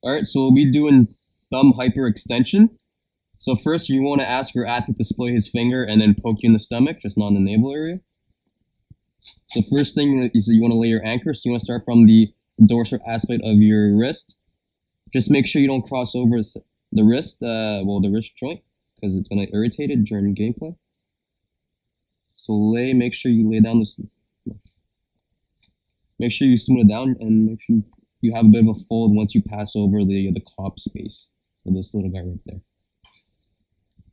Alright, so we'll be doing thumb hyperextension. So first you want to ask your athlete to display his finger and then poke you in the stomach, just not in the navel area. So first thing is you want to lay your anchor. So you want to start from the dorsal aspect of your wrist. Just make sure you don't cross over the wrist, the wrist joint, because it's going to irritate it during gameplay. So make sure you lay down this, make sure you smooth it down and make sure you have a bit of a fold once you pass over the cop space. So this little guy right there.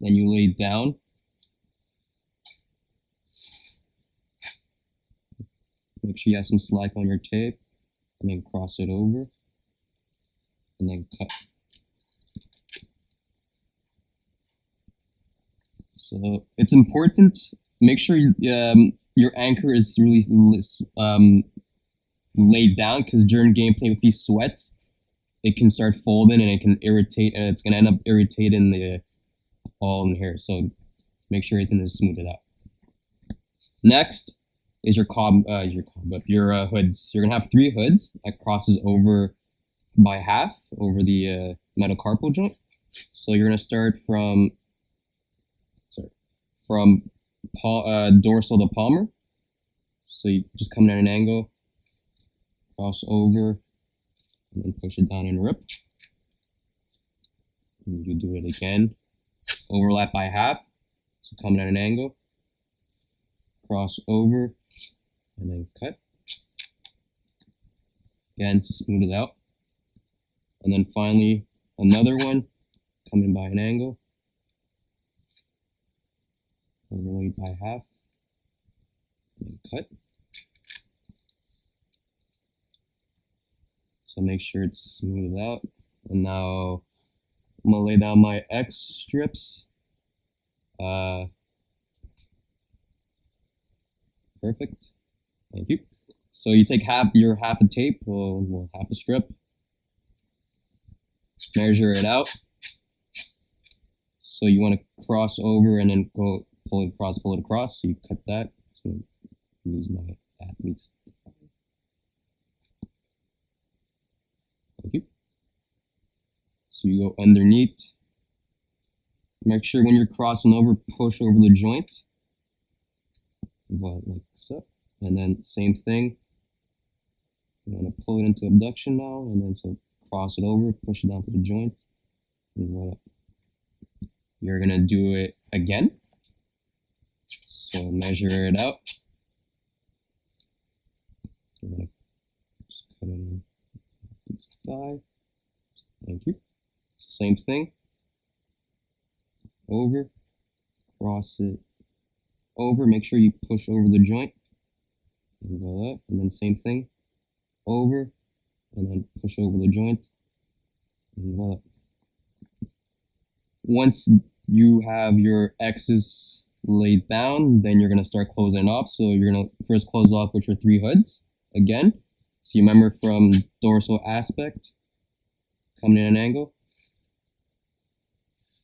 Then you lay down. Make sure you have some slack on your tape, and then cross it over, and then cut. So it's important, make sure your anchor is really laid down, because during gameplay, if he sweats, it can start folding and it can irritate, and it's going to end up irritating the all in here. So make sure everything is smoothed out. Next is your hoods. You're gonna have 3 hoods that crosses over by half over the metacarpal joint. So you're gonna start from dorsal to palmar. So you just come at an angle, cross over, and then push it down and rip. And you do it again. Overlap by half. So come at an angle, cross over, and then cut. Again, smooth it out. And then finally, another one, coming by an angle, overlay by half, and cut. So make sure it's smoothed out. And now I'm gonna lay down my X strips. Perfect. Thank you. So you take half a tape, or half a strip, measure it out. So you want to cross over and then go pull it across. So you cut that. So use my athlete's. Thank you. So you go underneath. Make sure when you're crossing over, push over the joint. Like so. And then same thing. You want to pull it into abduction now, and then so cross it over, push it down to the joint. And voila. You're gonna do it again. So measure it out. You're gonna just cut it in this thigh. Thank you. Same thing. Over, cross it over. Make sure you push over the joint. And voila. And then same thing. Over, and then push over the joint. And voila. Once you have your X's laid down, then you're going to start closing off. So you're going to first close off with your 3 hoods again. So you remember from dorsal aspect, coming in an angle,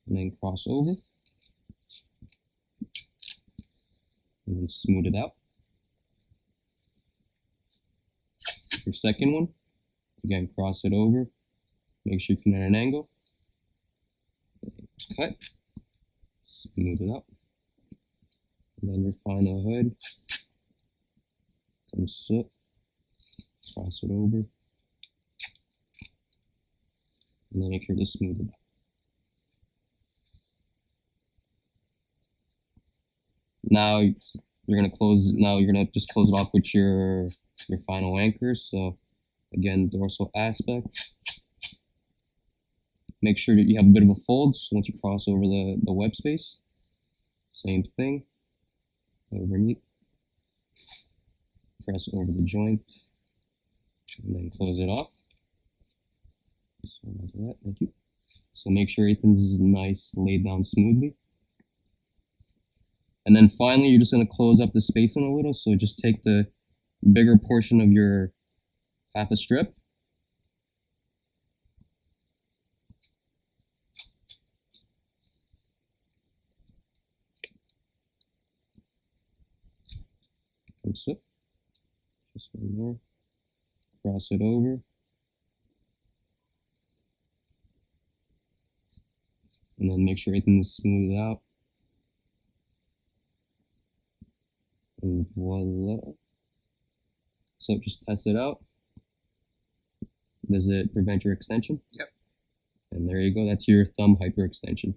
and then cross over, and then smooth it out. Your second one, again, cross it over, make sure you come at an angle, cut, smooth it out. And then your final hood comes up, cross it over, and then make sure to smooth it out. Now you're gonna just close it off with your final anchor. So again, dorsal aspect. Make sure that you have a bit of a fold. So once you cross over the web space, same thing. Underneath, press over the joint, and then close it off. So that, thank you. So make sure everything's nice, laid down smoothly. And then finally, you're just going to close up the spacing a little. So just take the bigger portion of your half a strip. Close it. Just one more. Cross it over. And then make sure everything is smoothed out. And voila. So just test it out. Does it prevent your extension? Yep. And there you go. That's your thumb hyperextension.